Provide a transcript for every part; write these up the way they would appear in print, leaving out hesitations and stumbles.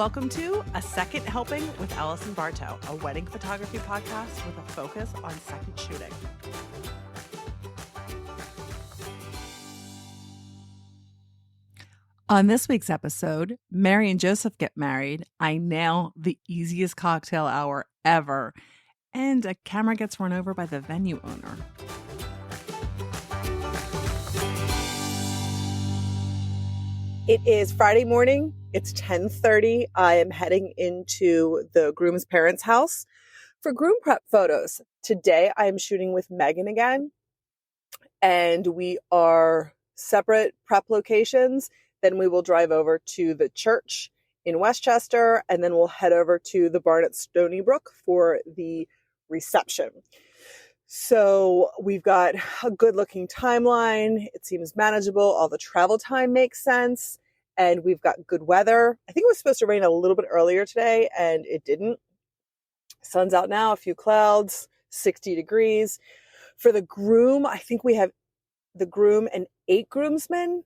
Welcome to A Second Helping with Allison Bartow, a wedding photography podcast with a focus on second shooting. On this week's episode, Mary and Joseph get married. I nail the easiest cocktail hour ever, and a camera gets run over by the venue owner. It is Friday morning. It's 10:30. I am heading into the groom's parents' house for groom prep photos. Today, I am shooting with Megan again, and we are separate prep locations. Then we will drive over to the church in Westchester, and then we'll head over to the barn at Stoneybrook for the reception. So we've got a good looking timeline. It seems manageable. All the travel time makes sense. And we've got good weather. I think it was supposed to rain a little bit earlier today, and it didn't. Sun's out now, a few clouds, 60 degrees. For the groom, I think we have the groom and 8 groomsmen.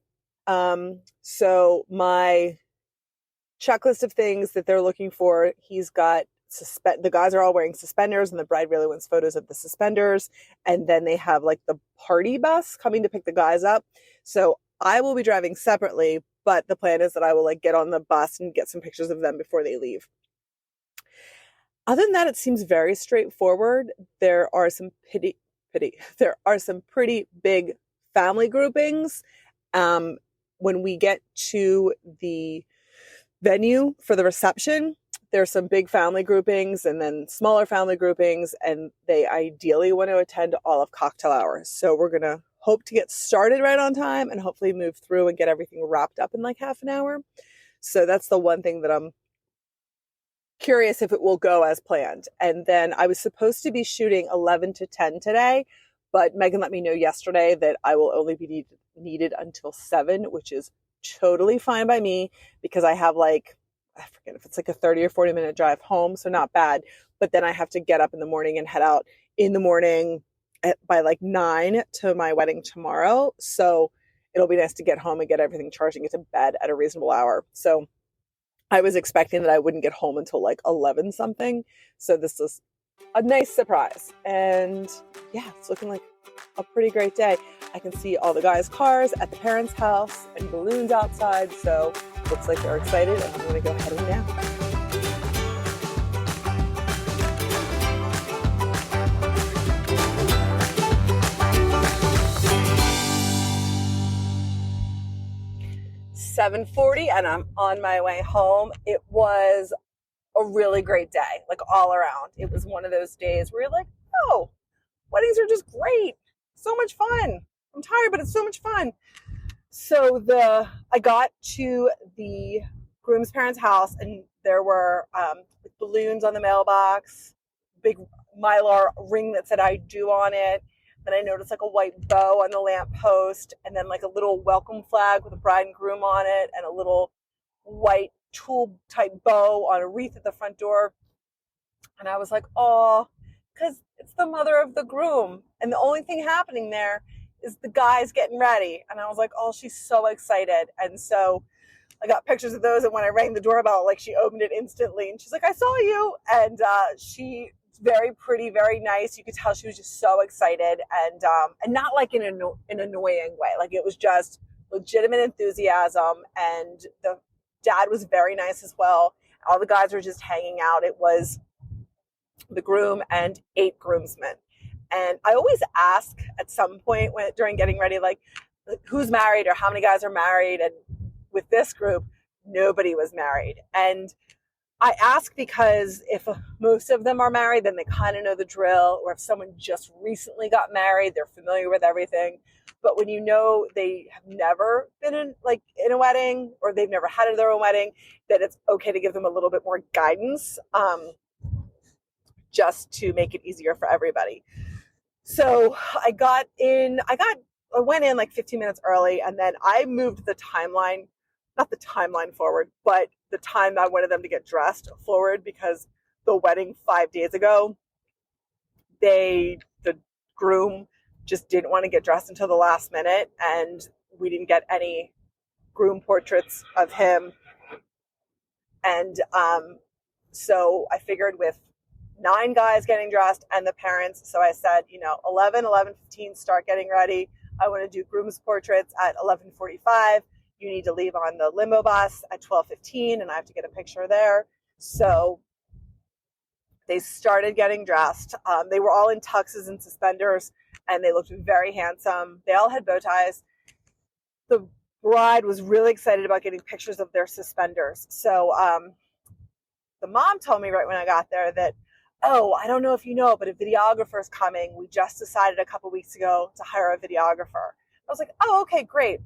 So my checklist of things that they're looking for, he's got the guys are all wearing suspenders, and the bride really wants photos of the suspenders. And then they have like the party bus coming to pick the guys up. So I will be driving separately, but the plan is that I will like get on the bus and get some pictures of them before they leave. Other than that, it seems very straightforward. There are some there are some pretty big family groupings. When we get to the venue for the reception, there's some big family groupings and then smaller family groupings, and they ideally want to attend all of cocktail hours. So we're going to hope to get started right on time and hopefully move through and get everything wrapped up in like half an hour. So that's the one thing that I'm curious if it will go as planned. And then I was supposed to be shooting 11 to 10 today, but Megan let me know yesterday that I will only be needed until 7, which is totally fine by me because I have like, I forget if it's like a 30 or 40 minute drive home. So not bad. But then I have to get up in the morning and head out in the morning by like 9 to my wedding tomorrow. So it'll be nice to get home and get everything charged and get to bed at a reasonable hour. So I was expecting that I wouldn't get home until like 11 something. So this is a nice surprise. And yeah, it's looking like a pretty great day. I can see all the guys' cars at the parents' house and balloons outside. So looks like they're excited, and I'm going to go head in now. $7:40 and I'm on my way home. It was a really great day, like all around. It was one of those days where you're like, oh, weddings are just great. So much fun. I'm tired, but it's so much fun. So I got to the groom's parents' house, and there were balloons on the mailbox, big Mylar ring that said "I do" on it. Then I noticed like a white bow on the lamppost, and then like a little welcome flag with a bride and groom on it, and a little white tulle type bow on a wreath at the front door. And I was like, oh, because it's the mother of the groom, and the only thing happening there is the guys getting ready. And I was like, oh, she's so excited. And so I got pictures of those, and when I rang the doorbell, like she opened it instantly, and she's like, I saw you. And she's very pretty, very nice. You could tell she was just so excited, and not like in an annoying way. Like it was just legitimate enthusiasm, and the dad was very nice as well. All the guys were just hanging out. It was the groom and 8 groomsmen. And I always ask at some point during getting ready, like who's married or how many guys are married. And with this group, nobody was married. And I ask because if most of them are married, then they kind of know the drill. Or if someone just recently got married, they're familiar with everything. But when you know they have never been in a wedding, or they've never had their own wedding, then it's okay to give them a little bit more guidance, just to make it easier for everybody. So I went in like 15 minutes early, and then I moved the timeline, not the timeline forward, but the time I wanted them to get dressed forward, because the wedding 5 days ago, the groom just didn't want to get dressed until the last minute, and we didn't get any groom portraits of him And so I figured with 9 guys getting dressed and the parents, so I said, 11:15, start getting ready. I want to do groom's portraits at 11:45. You need to leave on the limo bus at 12:15, and I have to get a picture there. So they started getting dressed. They were all in tuxes and suspenders, and they looked very handsome. They all had bow ties. The bride was really excited about getting pictures of their suspenders. So the mom told me right when I got there that, oh, I don't know if you know, but a videographer is coming. We just decided a couple weeks ago to hire a videographer. I was like, oh, okay, great.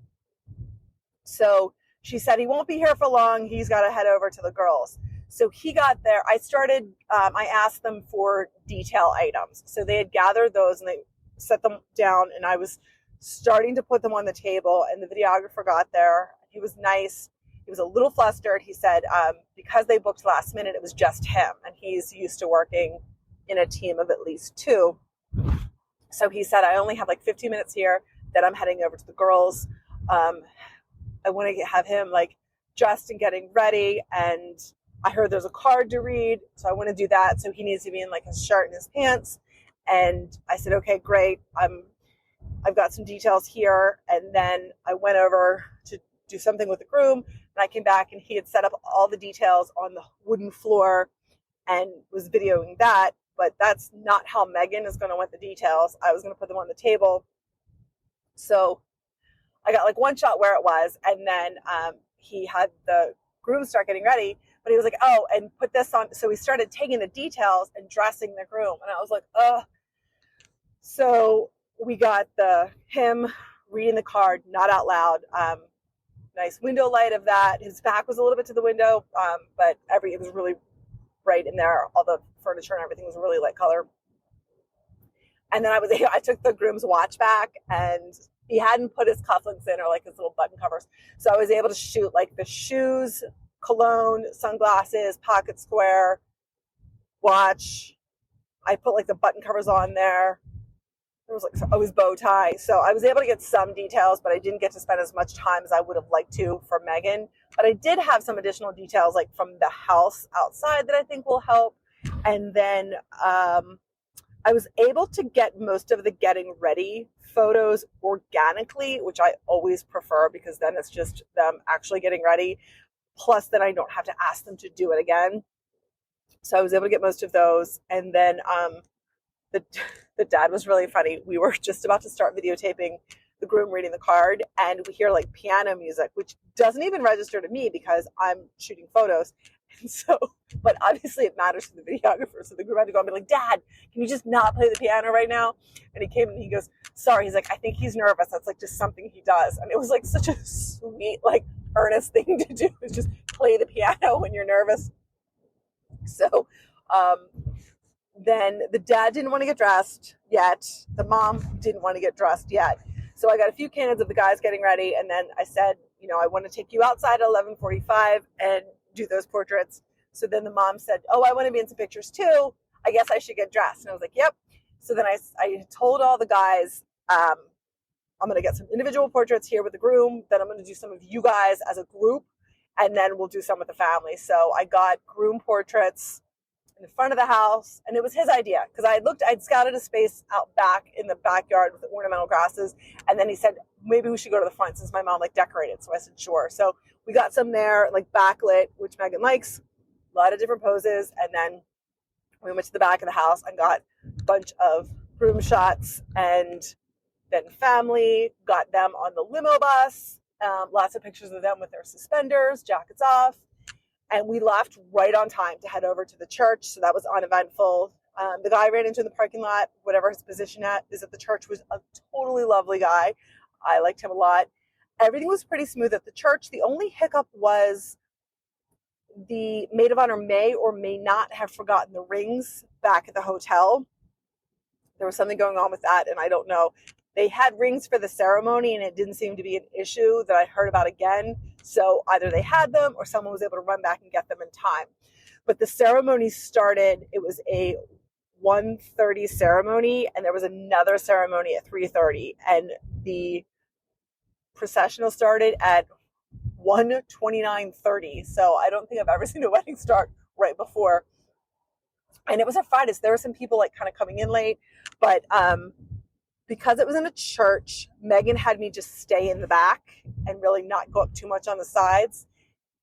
So she said he won't be here for long. He's got to head over to the girls. So he got there. I asked them for detail items. So they had gathered those and they set them down, and I was starting to put them on the table, and the videographer got there. He was nice. He was a little flustered. He said, because they booked last minute, it was just him, and he's used to working in a team of at least 2. So he said, I only have like 15 minutes here, then I'm heading over to the girls. I want to have him like dressed and getting ready, and I heard there's a card to read, so I want to do that. So he needs to be in like his shirt and his pants. And I said, okay, great. I've got some details here. And then I went over to do something with the groom, and I came back and he had set up all the details on the wooden floor and was videoing that. But that's not how Megan is going to want the details. I was going to put them on the table. So I got like one shot where it was, and then he had the groom start getting ready, but he was like, oh, and put this on. So we started taking the details and dressing the groom, and I was like, oh. So we got him reading the card, not out loud. Nice window light of that. His back was a little bit to the window, but it was really bright in there. All the furniture and everything was really light color. And then I took the groom's watch back, and he hadn't put his cufflinks in or like his little button covers. So I was able to shoot like the shoes, cologne, sunglasses, pocket square, watch. I put like the button covers on there. There was like his bow tie. So I was able to get some details, but I didn't get to spend as much time as I would have liked to for Megan. But I did have some additional details like from the house outside that I think will help. And then I was able to get most of the getting ready photos organically, which I always prefer because then it's just them actually getting ready. Plus, then I don't have to ask them to do it again. So I was able to get most of those. And then the dad was really funny. We were just about to start videotaping the groom reading the card, and we hear like piano music, which doesn't even register to me because I'm shooting photos. And so, but obviously it matters to the videographer. So the groom had to go and be like, Dad, can you just not play the piano right now? And he came and he goes, sorry. He's like, I think he's nervous. That's like just something he does. And it was like such a sweet, like earnest thing to do, is just play the piano when you're nervous. So, then the dad didn't want to get dressed yet. The mom didn't want to get dressed yet. So I got a few cans of the guys getting ready. And then I said, I want to take you outside at 11:45 and do those portraits. So then the mom said, oh, I want to be in some pictures too. I guess I should get dressed. And I was like, yep. So then I told all the guys, I'm going to get some individual portraits here with the groom. Then I'm going to do some of you guys as a group. And then we'll do some with the family. So I got groom portraits in the front of the house, and it was his idea because I'd scouted a space out back in the backyard with the ornamental grasses, and then he said maybe we should go to the front since my mom like decorated. So I said sure. So we got some there, like backlit, which Megan likes, a lot of different poses, and then we went to the back of the house and got a bunch of groom shots, and then family, got them on the limo bus, lots of pictures of them with their suspenders, jackets off. And we left right on time to head over to the church. So that was uneventful. The guy I ran into in the parking lot, whatever his position is at the church, was a totally lovely guy. I liked him a lot. Everything was pretty smooth at the church. The only hiccup was the maid of honor may or may not have forgotten the rings back at the hotel. There was something going on with that, and I don't know. They had rings for the ceremony, and it didn't seem to be an issue that I heard about again. So either they had them or someone was able to run back and get them in time. But the ceremony started, it was a 1:30 ceremony, and there was another ceremony at 3:30. And the processional started at 1:29:30. So I don't think I've ever seen a wedding start right before. And it was a Friday, so there were some people like kind of coming in late, but because it was in a church, Megan had me just stay in the back and really not go up too much on the sides.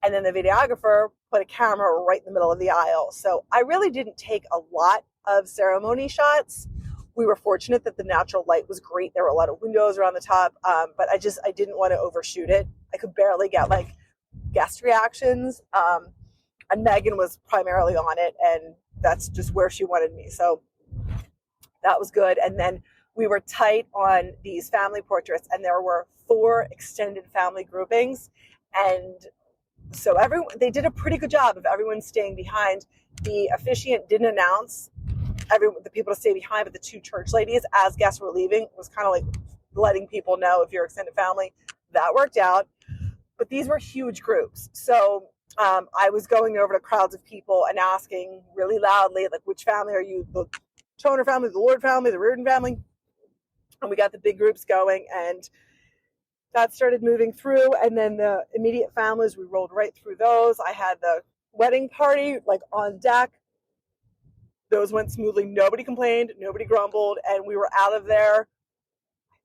And then the videographer put a camera right in the middle of the aisle. So I really didn't take a lot of ceremony shots. We were fortunate that the natural light was great. There were a lot of windows around the top, but I didn't want to overshoot it. I could barely get like guest reactions. And Megan was primarily on it, and that's just where she wanted me. So that was good. And then we were tight on these family portraits, and there were 4 extended family groupings. And so they did a pretty good job of everyone staying behind. The officiant didn't announce the people to stay behind, but the 2 church ladies, as guests were leaving, was kind of like letting people know if you're extended family. That worked out. But these were huge groups. So I was going over to crowds of people and asking really loudly, like, which family are you? The Toner family, the Lord family, the Reardon family? And we got the big groups going, and that started moving through. And then the immediate families, we rolled right through those. I had the wedding party like on deck. Those went smoothly. Nobody complained. Nobody grumbled. And we were out of there,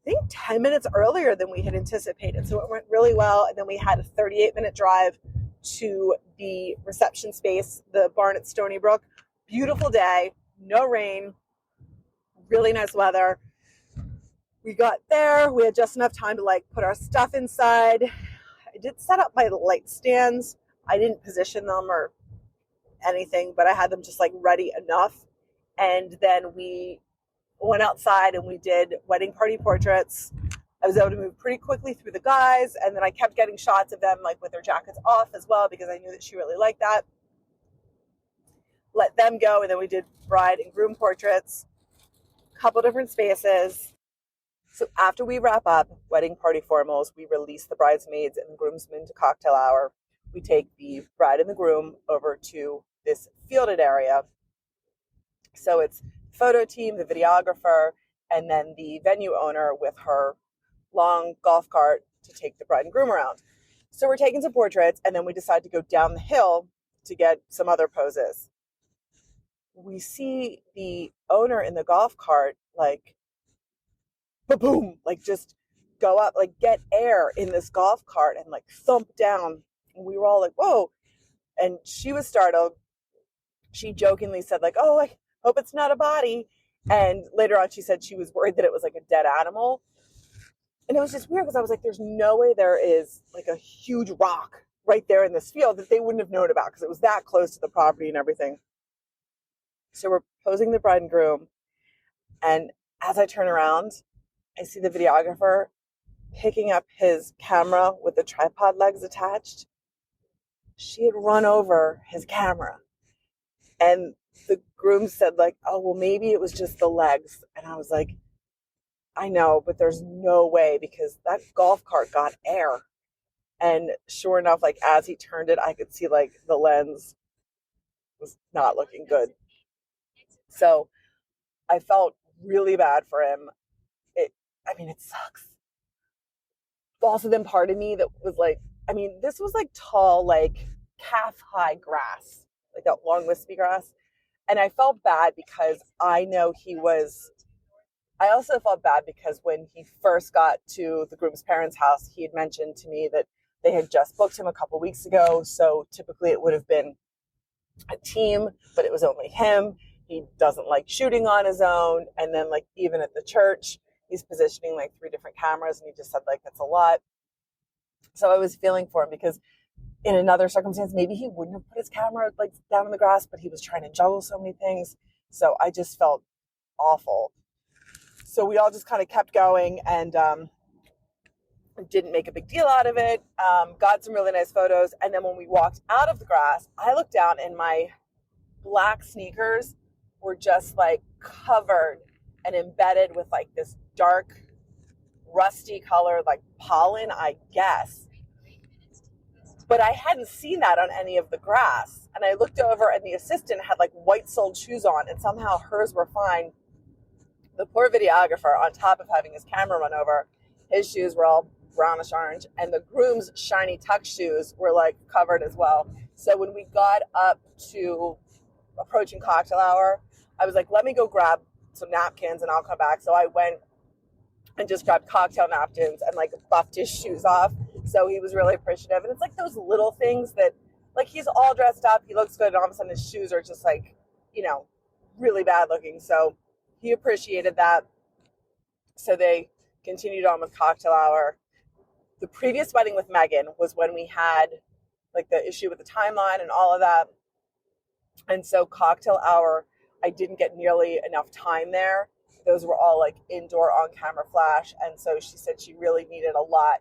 I think 10 minutes earlier than we had anticipated. So it went really well. And then we had a 38-minute drive to the reception space, the barn at Stoneybrook. Beautiful day, no rain, really nice weather. We got there. We had just enough time to like put our stuff inside. I did set up my light stands. I didn't position them or anything, but I had them just like ready enough. And then we went outside and we did wedding party portraits. I was able to move pretty quickly through the guys, and then I kept getting shots of them like with their jackets off as well, because I knew that she really liked that. Let them go, and then we did bride and groom portraits, a couple different spaces. So after we wrap up wedding party formals, we release the bridesmaids and the groomsmen to cocktail hour. We take the bride and the groom over to this fielded area. So it's photo team, the videographer, and then the venue owner with her long golf cart to take the bride and groom around. So we're taking some portraits, and then we decide to go down the hill to get some other poses. We see the owner in the golf cart, like, boom, like just go up, like get air in this golf cart and like thump down. And we were all like, whoa. And she was startled. She jokingly said like, oh, I hope it's not a body. And later on, she said she was worried that it was like a dead animal. And it was just weird because I was like, there's no way there is like a huge rock right there in this field that they wouldn't have known about, because it was that close to the property and everything. So we're posing the bride and groom. And as I turn around, I see the videographer picking up his camera with the tripod legs attached. She had run over his camera. And the groom said like, oh, well, maybe it was just the legs. And I was like, I know, but there's no way, because that golf cart got air. And sure enough, like as he turned it, I could see like the lens was not looking good. So I felt really bad for him. It sucks. But also then part of me that was like, this was like tall, like calf-high grass, like that long wispy grass. And I felt bad because I also felt bad because when he first got to the groom's parents' house, he had mentioned to me that they had just booked him a couple weeks ago. So typically it would have been a team, but it was only him. He doesn't like shooting on his own. And then like even at the church, he's positioning like 3 different cameras, and he just said like, that's a lot. So I was feeling for him, because in another circumstance, maybe he wouldn't have put his camera like down in the grass, but he was trying to juggle so many things. So I just felt awful. So we all just kind of kept going and didn't make a big deal out of it. Got some really nice photos. And then when we walked out of the grass, I looked down and my black sneakers were just like covered and embedded with like this dark, rusty color, like pollen, I guess. But I hadn't seen that on any of the grass. And I looked over and the assistant had like white-soled shoes on, and somehow hers were fine. The poor videographer, on top of having his camera run over, his shoes were all brownish orange, and the groom's shiny tuck shoes were like covered as well. So when we got up to approaching cocktail hour, I was like, let me go grab some napkins and I'll come back. So I went and just grabbed cocktail napkins and like buffed his shoes off. So he was really appreciative. And it's like those little things that, like, he's all dressed up, he looks good, and all of a sudden his shoes are just like, you know, really bad looking. So he appreciated that. So they continued on with cocktail hour. The previous wedding with Megan was when we had like the issue with the timeline and all of that. And so cocktail hour, I didn't get nearly enough time there. Those were all like indoor on camera flash. And so she said she really needed a lot.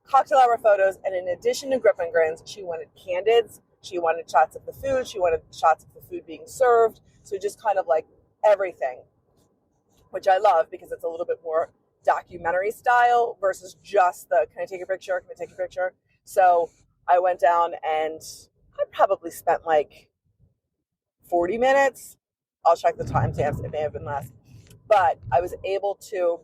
Cocktail hour photos. And in addition to grip and grins, she wanted candids. She wanted shots of the food. She wanted shots of the food being served. So just kind of like everything, which I love because it's a little bit more documentary style versus just the, can I take a picture? Can I take a picture? So I went down and I probably spent like 40 minutes. I'll check the timestamps. It may have been less. But I was able to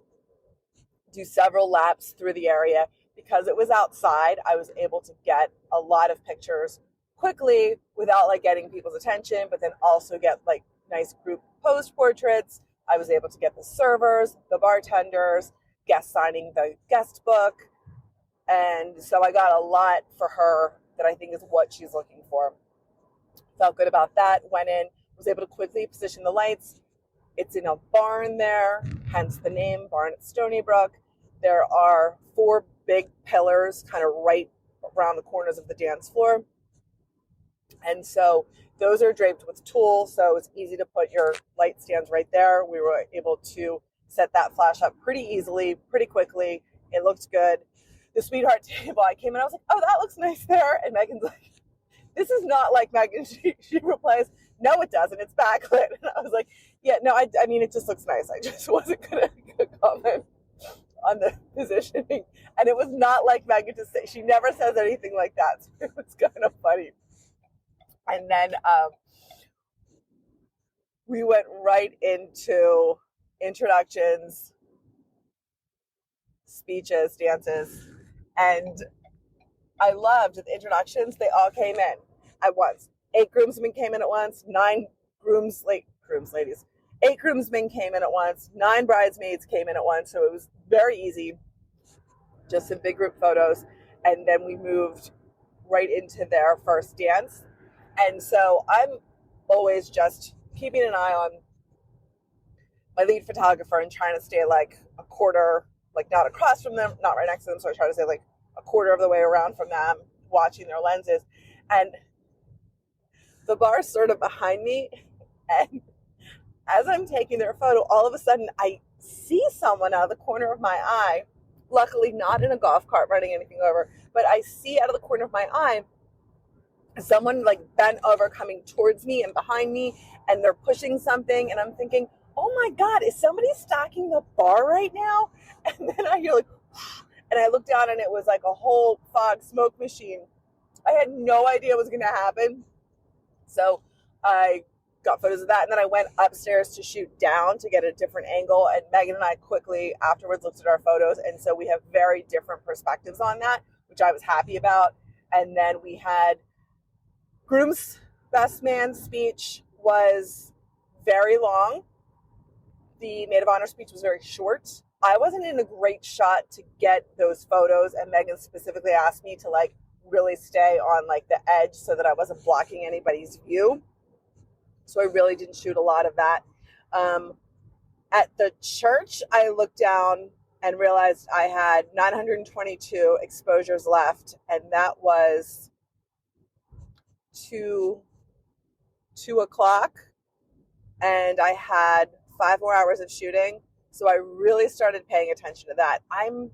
do several laps through the area. Because it was outside, I was able to get a lot of pictures quickly without like getting people's attention, but then also get like nice group post portraits. I was able to get the servers, the bartenders, guest signing the guest book. And so I got a lot for her that I think is what she's looking for. Felt good about that. Went in, was able to quickly position the lights. It's in a barn there, hence the name, barn at Stoneybrook. There are 4 big pillars kind of right around the corners of the dance floor. And so those are draped with tulle, so it's easy to put your light stands right there. We were able to set that flash up pretty easily, pretty quickly. It looked good. The sweetheart table, I came in, I was like, oh, that looks nice there. And Megan's like, this is not like Megan. She replies, no, it doesn't. It's backlit. And I was like, yeah, no, I mean, it just looks nice. I just wasn't going to comment on the positioning. And it was not like Megan to say, she never says anything like that. So it was kind of funny. And then we went right into introductions, speeches, dances, and I loved the introductions. They all came in at once. 8 groomsmen came in at once. 9 ladies. 8 groomsmen came in at once. 9 bridesmaids came in at once. So it was very easy. Just some big group photos. And then we moved right into their first dance. And so I'm always just keeping an eye on my lead photographer and trying to stay like a quarter, like not across from them, not right next to them. So I try to stay like a quarter of the way around from them, watching their lenses. And the bar's sort of behind me. And as I'm taking their photo, all of a sudden I see someone out of the corner of my eye, luckily not in a golf cart running anything over, but I see out of the corner of my eye someone like bent over coming towards me and behind me, and they're pushing something, and I'm thinking, oh my God, is somebody stocking the bar right now? And then I hear like, and I look down and it was like a whole fog smoke machine. I had no idea what was going to happen. So I got photos of that, and then I went upstairs to shoot down to get a different angle, and Megan and I quickly afterwards looked at our photos, and so we have very different perspectives on that, which I was happy about. And then we had groom's best man speech was very long. The maid of honor speech was very short. I wasn't in a great shot to get those photos, and Megan specifically asked me to like really stay on like the edge so that I wasn't blocking anybody's view. So I really didn't shoot a lot of that. At the church, I looked down and realized I had 922 exposures left, and that was 2 o'clock, and I had 5 more hours of shooting. So I really started paying attention to that. I'm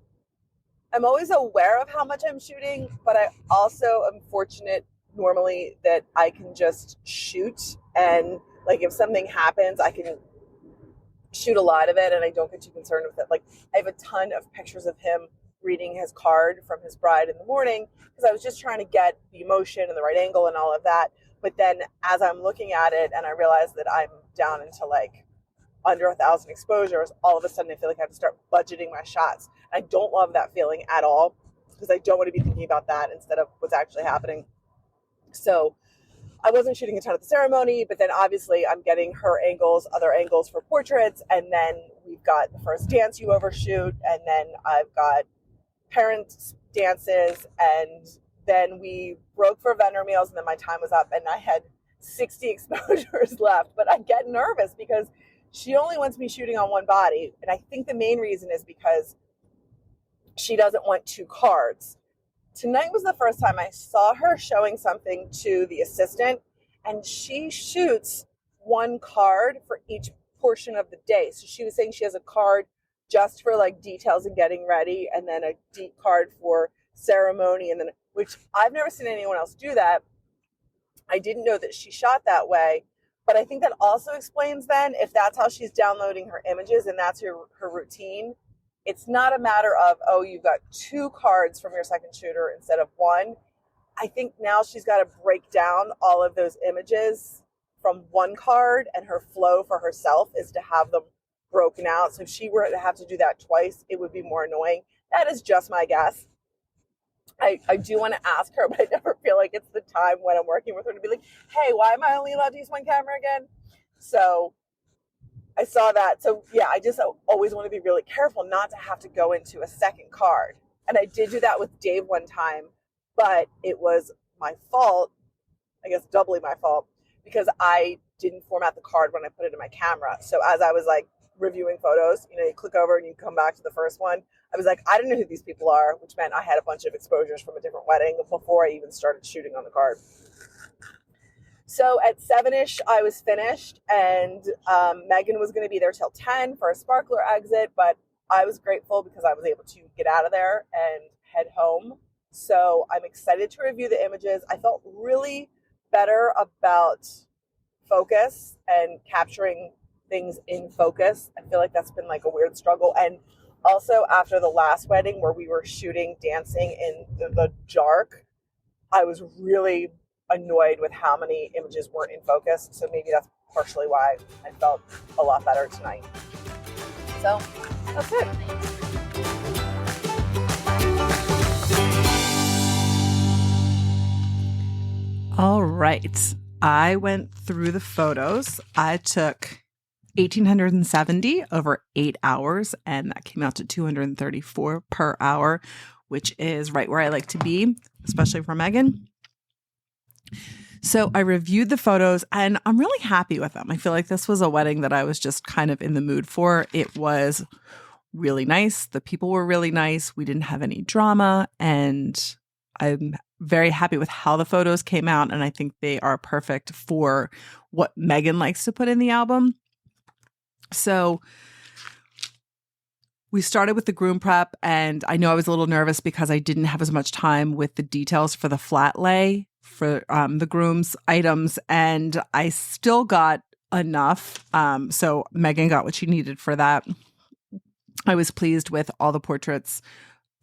always aware of how much I'm shooting, but I also am fortunate normally that I can just shoot, and like if something happens, I can shoot a lot of it and I don't get too concerned with it. Like I have a ton of pictures of him reading his card from his bride in the morning because I was just trying to get the emotion and the right angle and all of that. But then as I'm looking at it and I realize that I'm down into like under 1,000 exposures, all of a sudden I feel like I have to start budgeting my shots. I don't love that feeling at all because I don't want to be thinking about that instead of what's actually happening. So I wasn't shooting a ton at the ceremony, but then obviously I'm getting her angles, other angles for portraits. And then we've got the first dance you overshoot. And then I've got parents' dances. And then we broke for vendor meals. And then my time was up and I had 60 exposures left. But I get nervous because she only wants me shooting on one body. And I think the main reason is because she doesn't want two cards. Tonight was the first time I saw her showing something to the assistant, and she shoots one card for each portion of the day. So she was saying she has a card just for like details and getting ready, and then a deep card for ceremony, and then, which I've never seen anyone else do that. I didn't know that she shot that way, but I think that also explains then if that's how she's downloading her images and that's her routine. It's not a matter of, oh, you've got two cards from your second shooter instead of one. I think now she's got to break down all of those images from one card, and her flow for herself is to have them broken out. So if she were to have to do that twice, it would be more annoying. That is just my guess. I do want to ask her, but I never feel like it's the time when I'm working with her to be like, hey, why am I only allowed to use one camera again? So I saw that. So yeah, I just always want to be really careful not to have to go into a second card. And I did do that with Dave one time, but it was my fault, I guess doubly my fault, because I didn't format the card when I put it in my camera. So as I was like reviewing photos, you click over and you come back to the first one. I was like, I don't know who these people are, which meant I had a bunch of exposures from a different wedding before I even started shooting on the card. So at 7-ish, I was finished, and Megan was going to be there till 10 for a sparkler exit, but I was grateful because I was able to get out of there and head home. So I'm excited to review the images. I felt really better about focus and capturing things in focus. I feel like that's been like a weird struggle. And also after the last wedding where we were shooting dancing in the dark, I was really annoyed with how many images weren't in focus. So maybe that's partially why I felt a lot better tonight. So that's it. All right. I went through the photos. I took 1,870 over 8 hours, and that came out to 234 per hour, which is right where I like to be, especially for Megan. So I reviewed the photos and I'm really happy with them. I feel like this was a wedding that I was just kind of in the mood for. It was really nice. The people were really nice. We didn't have any drama, and I'm very happy with how the photos came out. And I think they are perfect for what Megan likes to put in the album. So we started with the groom prep, and I know I was a little nervous because I didn't have as much time with the details for the flat lay for the groom's items, and I still got enough. So Megan got what she needed for that. I was pleased with all the portraits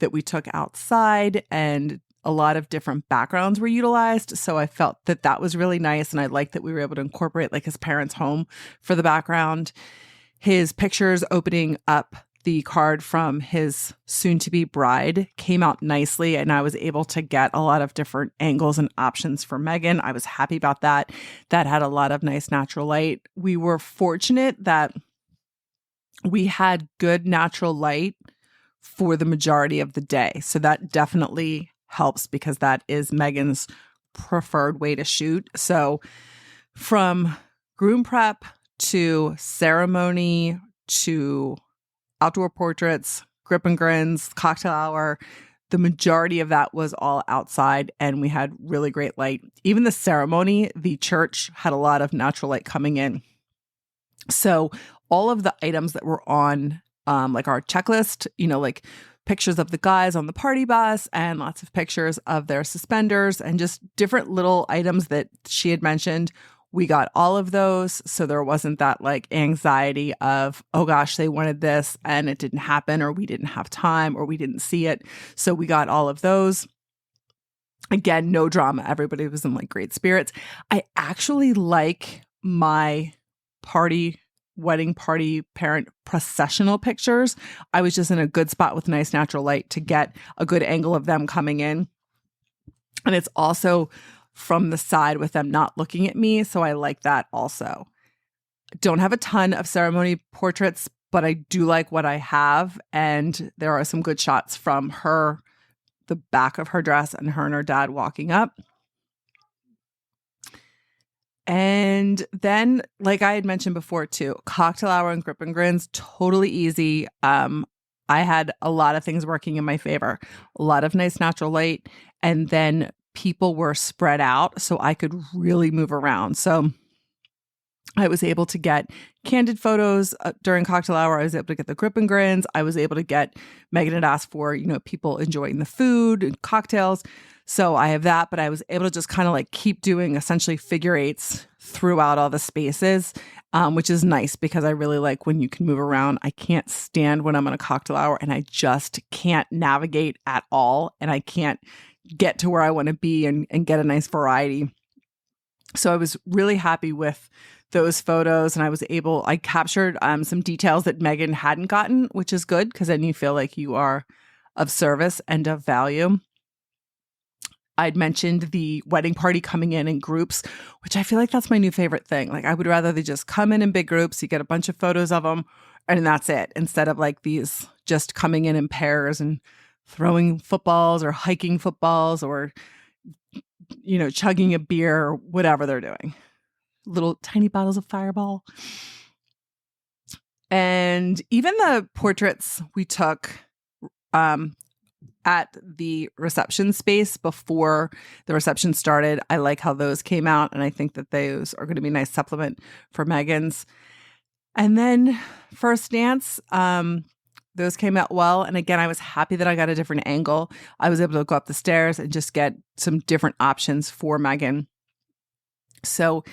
that we took outside, and a lot of different backgrounds were utilized. So I felt that that was really nice, and I liked that we were able to incorporate like his parents' home for the background. His pictures opening up the card from his soon-to-be bride came out nicely, and I was able to get a lot of different angles and options for Megan. I was happy about that. That had a lot of nice natural light. We were fortunate that we had good natural light for the majority of the day. So that definitely helps because that is Megan's preferred way to shoot. So from groom prep to ceremony to outdoor portraits, grip and grins, cocktail hour, the majority of that was all outside, and we had really great light. Even the ceremony, the church had a lot of natural light coming in. So all of the items that were on like our checklist, like pictures of the guys on the party bus and lots of pictures of their suspenders and just different little items that she had mentioned. We got all of those. So there wasn't that like anxiety of, oh gosh, they wanted this and it didn't happen, or we didn't have time, or we didn't see it. So we got all of those. Again, no drama. Everybody was in like great spirits. I actually like my party wedding party parent processional pictures. I was just in a good spot with nice natural light to get a good angle of them coming in. And it's also from the side with them not looking at me. So I like that also. Don't have a ton of ceremony portraits, but I do like what I have. And there are some good shots from her, the back of her dress and her dad walking up. And then, like I had mentioned before too, cocktail hour and grip and grins, totally easy. I had a lot of things working in my favor, a lot of nice natural light. And then people were spread out so I could really move around. So I was able to get candid photos during cocktail hour. I was able to get the grip and grins. I was able to get, Megan had asked for, people enjoying the food and cocktails. So I have that, but I was able to just kind of like keep doing essentially figure eights throughout all the spaces, which is nice because I really like when you can move around. I can't stand when I'm on a cocktail hour and I just can't navigate at all. And I can't get to where I want to be and get a nice variety. So I was really happy with those photos, and I captured some details that Megan hadn't gotten, which is good because then you feel like you are of service and of value. I'd mentioned the wedding party coming in groups, which I feel like that's my new favorite thing. Like I would rather they just come in big groups, you get a bunch of photos of them, and that's it, instead of like these just coming in pairs and throwing footballs or hiking footballs or, chugging a beer or whatever they're doing. Little tiny bottles of Fireball. And even the portraits we took at the reception space before the reception started, I like how those came out. And I think that those are going to be a nice supplement for Megan's. And then first dance, those came out well. And again, I was happy that I got a different angle. I was able to go up the stairs and just get some different options for Megan. So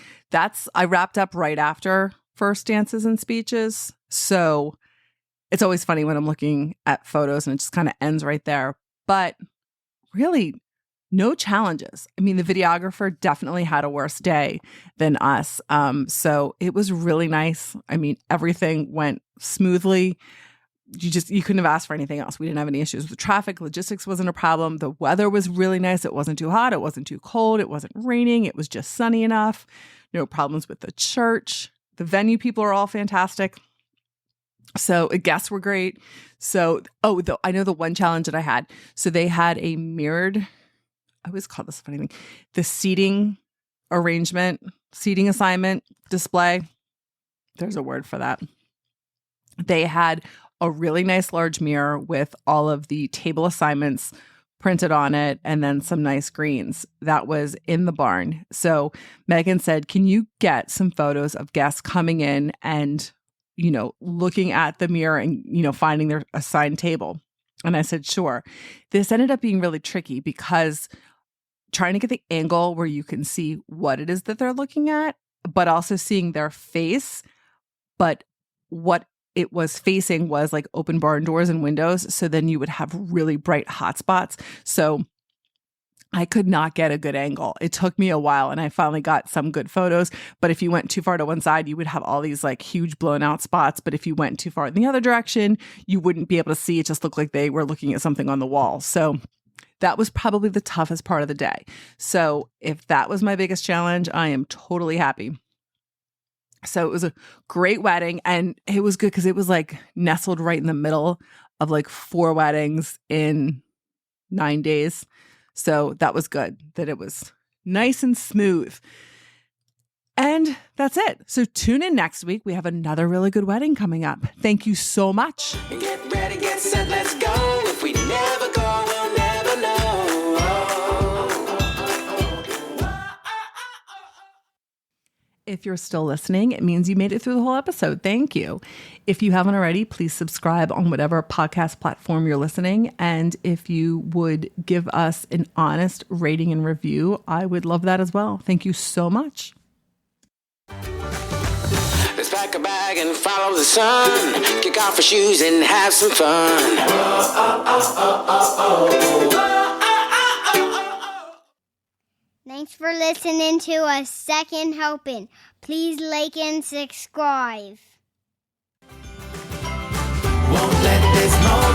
I wrapped up right after first dances and speeches. So it's always funny when I'm looking at photos and it just kind of ends right there. But really, no challenges. I mean, the videographer definitely had a worse day than us. So it was really nice. I mean, everything went smoothly. You couldn't have asked for anything else. We didn't have any issues with traffic. Logistics wasn't a problem. The weather was really nice. It wasn't too hot. It wasn't too cold. It wasn't raining. It was just sunny enough. No problems with the church. The venue people are all fantastic. So guests were great. So, I know the one challenge that I had. So they had a mirrored, I always call this a funny thing, the seating assignment display. There's a word for that. They had a really nice large mirror with all of the table assignments printed on it and then some nice greens. That was in the barn. So Megan said, can you get some photos of guests coming in and, looking at the mirror and, finding their assigned table? And I said, sure. This ended up being really tricky because trying to get the angle where you can see what it is that they're looking at, but also seeing their face, but what it was facing was like open barn doors and windows. So then you would have really bright hot spots. So I could not get a good angle. It took me a while and I finally got some good photos. But if you went too far to one side, you would have all these like huge blown out spots. But if you went too far in the other direction, you wouldn't be able to see. It just looked like they were looking at something on the wall. So that was probably the toughest part of the day. So if that was my biggest challenge, I am totally happy. So it was a great wedding and it was good because it was like nestled right in the middle of like 4 weddings in 9 days. So that was good that it was nice and smooth. And that's it. So tune in next week. We have another really good wedding coming up. Thank you so much. Get ready, get set, let's go. If we never go, we'll never know. If you're still listening, it means you made it through the whole episode. Thank you. If you haven't already, please subscribe on whatever podcast platform you're listening. And if you would give us an honest rating and review, I would love that as well. Thank you so much. Let's pack a bag and follow the sun. Kick off our shoes and have some fun. Thanks for listening to A Second Helping. Please like and subscribe. this moment.